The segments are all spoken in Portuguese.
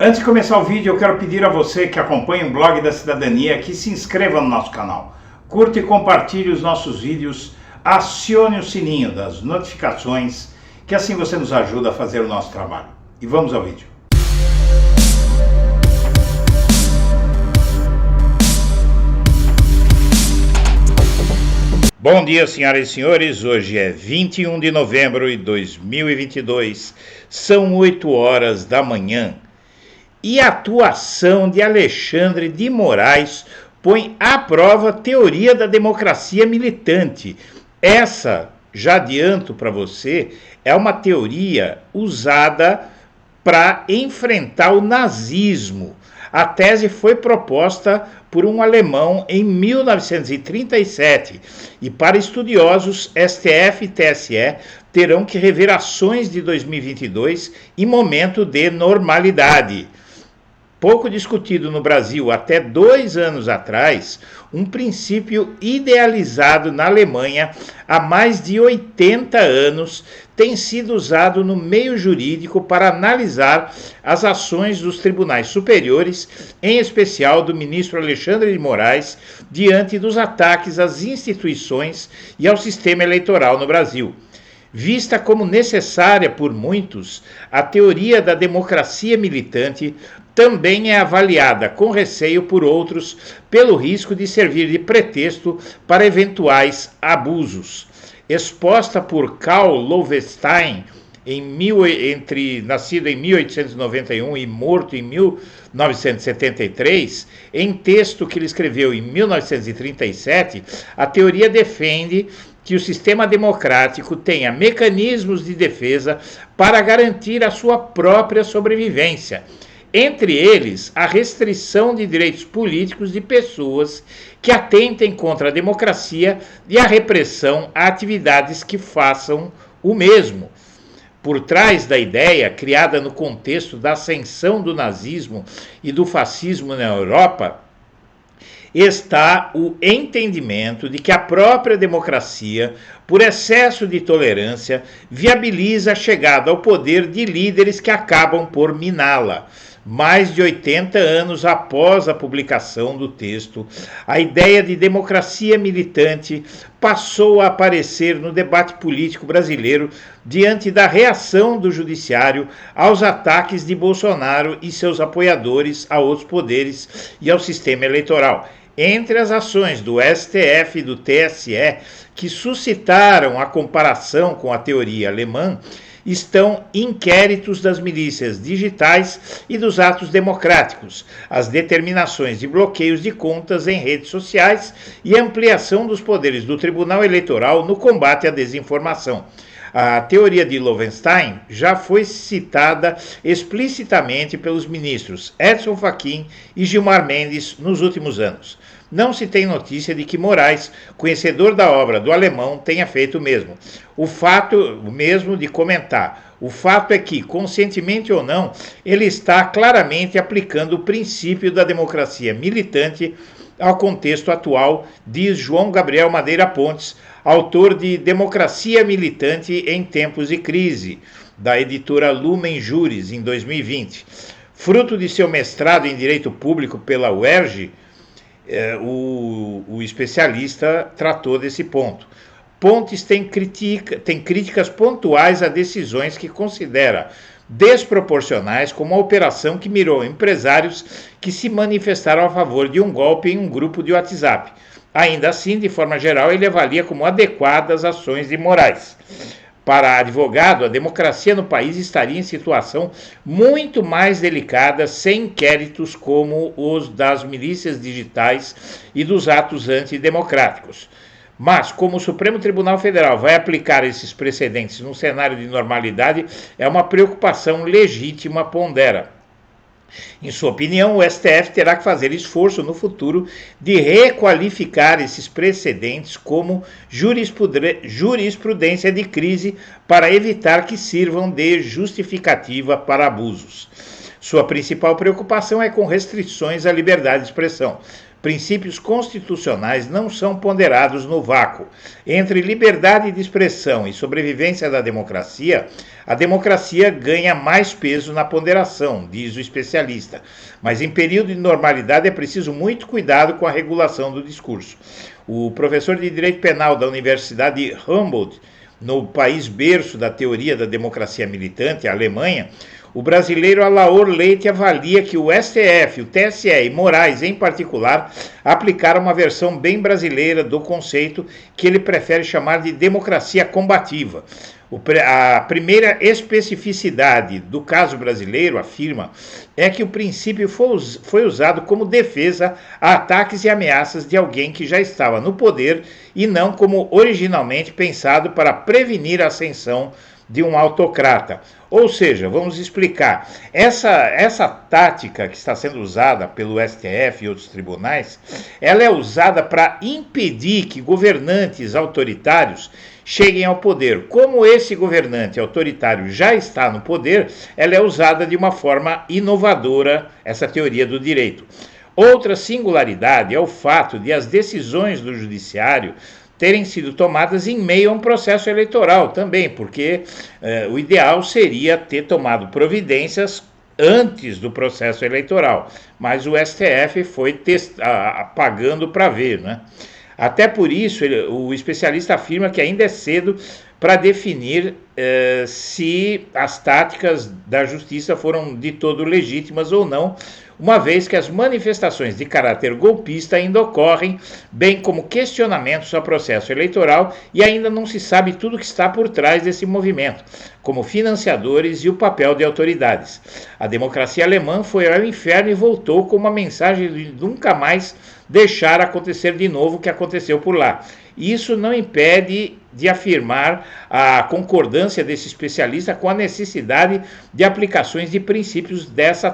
Antes de começar o vídeo, eu quero pedir a você que acompanha o Blog da Cidadania que se inscreva no nosso canal, curta e compartilhe os nossos vídeos, acione o sininho das notificações, que assim você nos ajuda a fazer o nosso trabalho. E vamos ao vídeo. Bom dia, senhoras e senhores. Hoje é 21 de novembro de 2022, são 8 horas da manhã. E a atuação de Alexandre de Moraes põe à prova a teoria da democracia militante. Essa, já adianto para você, é uma teoria usada para enfrentar o nazismo. A tese foi proposta por um alemão em 1937 e para estudiosos, STF e TSE terão que rever ações de 2022 em momento de normalidade. Pouco discutido no Brasil até 2 anos atrás, um princípio idealizado na Alemanha há mais de 80 anos tem sido usado no meio jurídico para analisar as ações dos tribunais superiores, em especial do ministro Alexandre de Moraes, diante dos ataques às instituições e ao sistema eleitoral no Brasil. Vista como necessária por muitos, a teoria da democracia militante também é avaliada com receio por outros pelo risco de servir de pretexto para eventuais abusos. Exposta por Karl Loevestein, nascido em 1891 e morto em 1973, em texto que ele escreveu em 1937, a teoria defende que o sistema democrático tenha mecanismos de defesa para garantir a sua própria sobrevivência. Entre eles, a restrição de direitos políticos de pessoas que atentem contra a democracia e a repressão a atividades que façam o mesmo. Por trás da ideia, criada no contexto da ascensão do nazismo e do fascismo na Europa, está o entendimento de que a própria democracia, por excesso de tolerância, viabiliza a chegada ao poder de líderes que acabam por miná-la. Mais de 80 anos após a publicação do texto, a ideia de democracia militante passou a aparecer no debate político brasileiro diante da reação do judiciário aos ataques de Bolsonaro e seus apoiadores a outros poderes e ao sistema eleitoral. Entre as ações do STF e do TSE que suscitaram a comparação com a teoria alemã, estão inquéritos das milícias digitais e dos atos democráticos, as determinações de bloqueios de contas em redes sociais e ampliação dos poderes do Tribunal Eleitoral no combate à desinformação. A teoria de Loevestein já foi citada explicitamente pelos ministros Edson Fachin e Gilmar Mendes nos últimos anos. Não se tem notícia de que Moraes, conhecedor da obra do alemão, tenha feito o mesmo. O mesmo de comentar. O fato é que, conscientemente ou não, ele está claramente aplicando o princípio da democracia militante ao contexto atual, diz João Gabriel Madeira Pontes, autor de Democracia Militante em Tempos de Crise, da editora Lumen Juris, em 2020. Fruto de seu mestrado em Direito Público pela UERJ, o especialista tratou desse ponto. Pontes tem críticas pontuais a decisões que considera desproporcionais, como a operação que mirou empresários que se manifestaram a favor de um golpe em um grupo de WhatsApp. Ainda assim, de forma geral, ele avalia como adequadas as ações de Moraes. Para advogado, a democracia no país estaria em situação muito mais delicada sem inquéritos como os das milícias digitais e dos atos antidemocráticos. Mas, como o Supremo Tribunal Federal vai aplicar esses precedentes num cenário de normalidade, é uma preocupação legítima, pondera. Em sua opinião, o STF terá que fazer esforço no futuro de requalificar esses precedentes como jurisprudência de crise para evitar que sirvam de justificativa para abusos. Sua principal preocupação é com restrições à liberdade de expressão. Princípios constitucionais não são ponderados no vácuo. Entre liberdade de expressão e sobrevivência da democracia, a democracia ganha mais peso na ponderação, diz o especialista. Mas em período de normalidade é preciso muito cuidado com a regulação do discurso. O professor de Direito Penal da Universidade Humboldt, no país berço da teoria da democracia militante, a Alemanha, o brasileiro Alaor Leite avalia que o STF, o TSE e Moraes, em particular, aplicaram uma versão bem brasileira do conceito que ele prefere chamar de democracia combativa. A primeira especificidade do caso brasileiro, afirma, é que o princípio foi usado como defesa a ataques e ameaças de alguém que já estava no poder e não como originalmente pensado para prevenir a ascensão de um autocrata. Ou seja, vamos explicar, essa tática que está sendo usada pelo STF e outros tribunais, ela é usada para impedir que governantes autoritários cheguem ao poder. Como esse governante autoritário já está no poder, ela é usada de uma forma inovadora, essa teoria do direito. Outra singularidade é o fato de as decisões do judiciário terem sido tomadas em meio a um processo eleitoral também, porque o ideal seria ter tomado providências antes do processo eleitoral, mas o STF foi pagando para ver, né? Até por isso, o especialista afirma que ainda é cedo para definir se as táticas da justiça foram de todo legítimas ou não, uma vez que as manifestações de caráter golpista ainda ocorrem, bem como questionamentos ao processo eleitoral, e ainda não se sabe tudo que está por trás desse movimento, como financiadores e o papel de autoridades. A democracia alemã foi ao inferno e voltou com uma mensagem de nunca mais deixar acontecer de novo o que aconteceu por lá. Isso não impede de afirmar a concordância desse especialista com a necessidade de aplicações de princípios dessa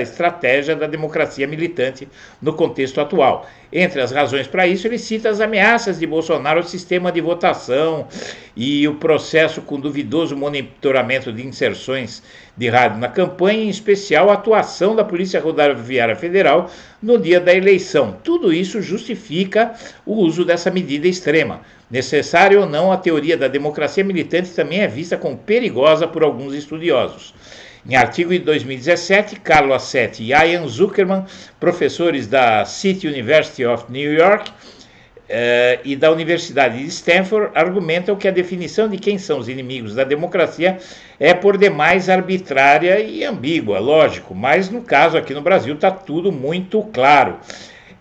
estratégia da democracia militante no contexto atual. Entre as razões para isso, ele cita as ameaças de Bolsonaro ao sistema de votação e o processo com duvidoso monitoramento de inserções de rádio na campanha, em especial a atuação da Polícia Rodoviária Federal no dia da eleição. Tudo isso justifica o uso dessa medida extrema. Necessária ou não, a teoria da democracia militante também é vista como perigosa por alguns estudiosos. Em artigo de 2017, Carlo Assetti e Ian Zuckerman, professores da City University of New York e da Universidade de Stanford, argumentam que a definição de quem são os inimigos da democracia é por demais arbitrária e ambígua, lógico, mas no caso aqui no Brasil está tudo muito claro.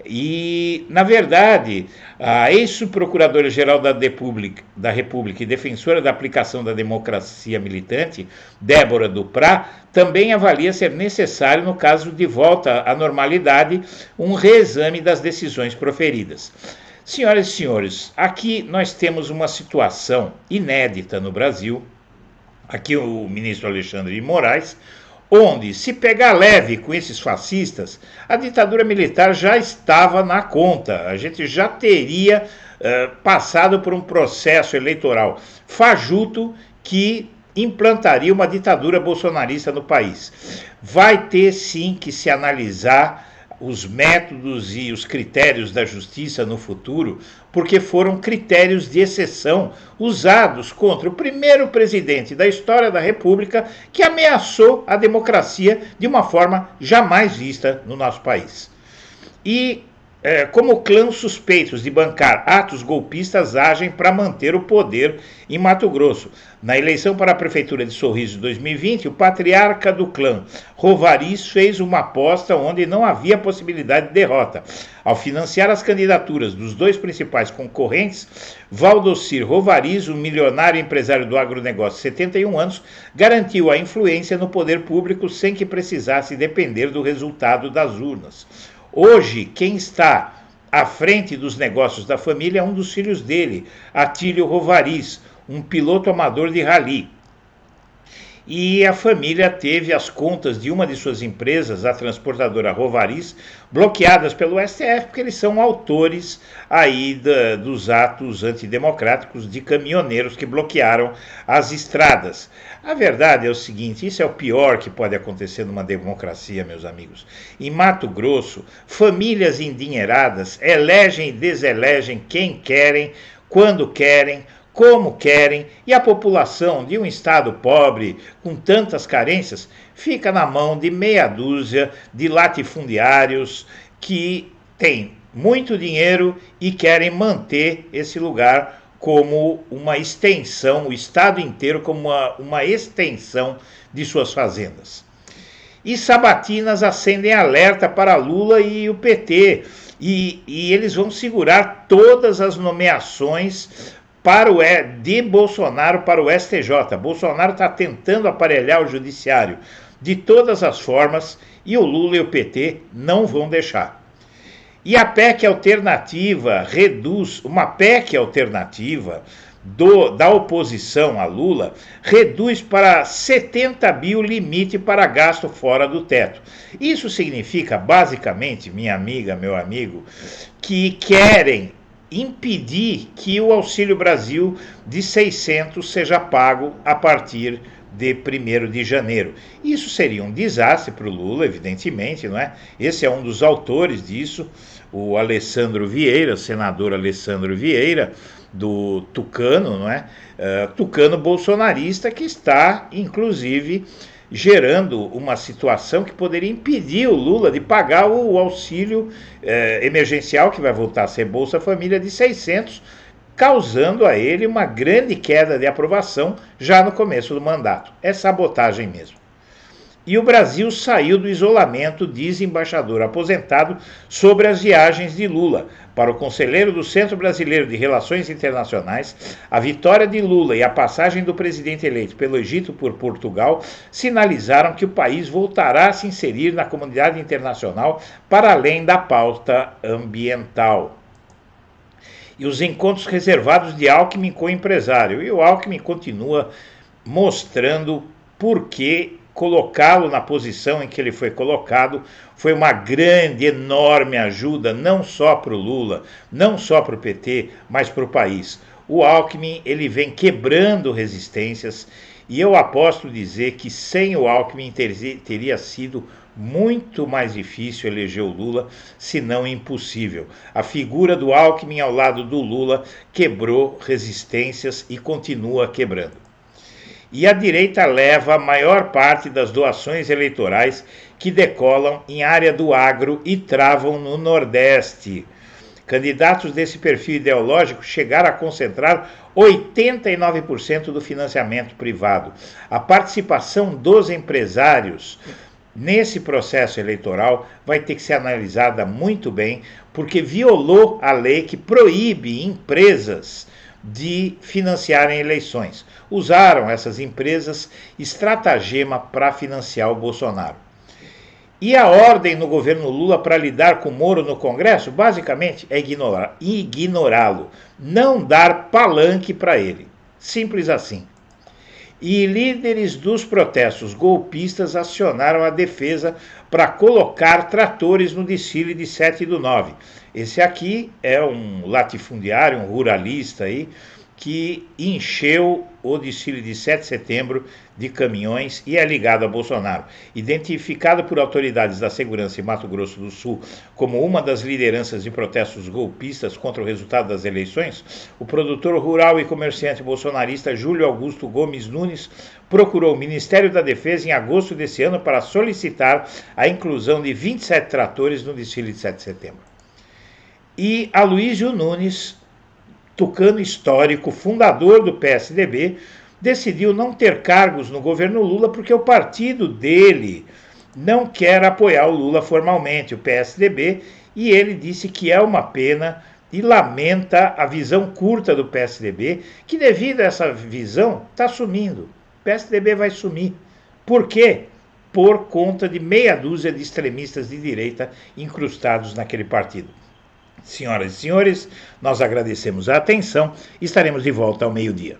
E, na verdade, a ex-procuradora-geral da República e defensora da aplicação da democracia militante, Débora Duprá, também avalia ser necessário, no caso de volta à normalidade, um reexame das decisões proferidas. Senhoras e senhores, aqui nós temos uma situação inédita no Brasil, aqui o ministro Alexandre de Moraes, onde, se pegar leve com esses fascistas, a ditadura militar já estava na conta. A gente já teria passado por um processo eleitoral fajuto que implantaria uma ditadura bolsonarista no país. Vai ter sim que se analisar os métodos e os critérios da justiça no futuro, porque foram critérios de exceção usados contra o primeiro presidente da história da República que ameaçou a democracia de uma forma jamais vista no nosso país. E como clãs suspeitos de bancar atos golpistas agem para manter o poder em Mato Grosso. Na eleição para a Prefeitura de Sorriso de 2020, o patriarca do clã, Rovariz, fez uma aposta onde não havia possibilidade de derrota. Ao financiar as candidaturas dos dois principais concorrentes, Valdocir Rovariz, um milionário empresário do agronegócio de 71 anos, garantiu a influência no poder público sem que precisasse depender do resultado das urnas. Hoje, quem está à frente dos negócios da família é um dos filhos dele, Atílio Rovariz, um piloto amador de rally. e a família teve as contas de uma de suas empresas, a transportadora Rovariz, bloqueadas pelo STF, porque eles são autores aí dos atos antidemocráticos de caminhoneiros que bloquearam as estradas. A verdade é o seguinte, isso é o pior que pode acontecer numa democracia, meus amigos. Em Mato Grosso, famílias endinheiradas elegem e deselegem quem querem, quando querem, como querem, e a população de um estado pobre, com tantas carências, fica na mão de meia dúzia de latifundiários que têm muito dinheiro e querem manter esse lugar como uma extensão, o estado inteiro como uma extensão de suas fazendas. E sabatinas acendem alerta para Lula e o PT, e eles vão segurar todas as nomeações de Bolsonaro para o STJ. Bolsonaro está tentando aparelhar o judiciário de todas as formas e o Lula e o PT não vão deixar. E a PEC alternativa reduz, uma PEC alternativa da oposição a Lula, reduz para 70 bi o limite para gasto fora do teto. Isso significa, basicamente, minha amiga, meu amigo, que querem impedir que o Auxílio Brasil de 600 seja pago a partir de 1º de janeiro. Isso seria um desastre para o Lula, evidentemente, não é? Esse é um dos autores disso, o Alessandro Vieira, senador Alessandro Vieira, do Tucano, não é? Tucano bolsonarista, que está, inclusive, gerando uma situação que poderia impedir o Lula de pagar o auxílio emergencial, que vai voltar a ser Bolsa Família, de 600, causando a ele uma grande queda de aprovação já no começo do mandato. É sabotagem mesmo. E o Brasil saiu do isolamento, diz embaixador aposentado, sobre as viagens de Lula. Para o conselheiro do Centro Brasileiro de Relações Internacionais, a vitória de Lula e a passagem do presidente eleito pelo Egito por Portugal sinalizaram que o país voltará a se inserir na comunidade internacional para além da pauta ambiental. E os encontros reservados de Alckmin com o empresário. E o Alckmin continua mostrando por que colocá-lo na posição em que ele foi colocado foi uma grande, enorme ajuda, não só para o Lula, não só para o PT, mas para o país. O Alckmin, ele vem quebrando resistências e eu aposto dizer que sem o Alckmin teria sido muito mais difícil eleger o Lula, se não impossível. A figura do Alckmin ao lado do Lula quebrou resistências e continua quebrando. E a direita leva a maior parte das doações eleitorais que decolam em área do agro e travam no Nordeste. Candidatos desse perfil ideológico chegaram a concentrar 89% do financiamento privado. A participação dos empresários nesse processo eleitoral vai ter que ser analisada muito bem, porque violou a lei que proíbe empresas de financiarem eleições. Usaram essas empresas estratagema para financiar o Bolsonaro. E a ordem no governo Lula para lidar com o Moro no Congresso, basicamente, é ignorá-lo, não dar palanque para ele. Simples assim. E líderes dos protestos golpistas acionaram a defesa para colocar tratores no desfile de 7/9. Esse aqui é um latifundiário, um ruralista aí, que encheu o desfile de 7 de setembro de caminhões e é ligado a Bolsonaro. Identificado por autoridades da segurança em Mato Grosso do Sul como uma das lideranças de protestos golpistas contra o resultado das eleições, o produtor rural e comerciante bolsonarista Júlio Augusto Gomes Nunes procurou o Ministério da Defesa em agosto desse ano para solicitar a inclusão de 27 tratores no desfile de 7 de setembro. E Aloysio Nunes, tucano histórico, fundador do PSDB, decidiu não ter cargos no governo Lula porque o partido dele não quer apoiar o Lula formalmente, o PSDB, e ele disse que é uma pena e lamenta a visão curta do PSDB, que devido a essa visão está sumindo. O PSDB vai sumir. Por quê? Por conta de meia dúzia de extremistas de direita incrustados naquele partido. Senhoras e senhores, nós agradecemos a atenção e estaremos de volta ao meio-dia.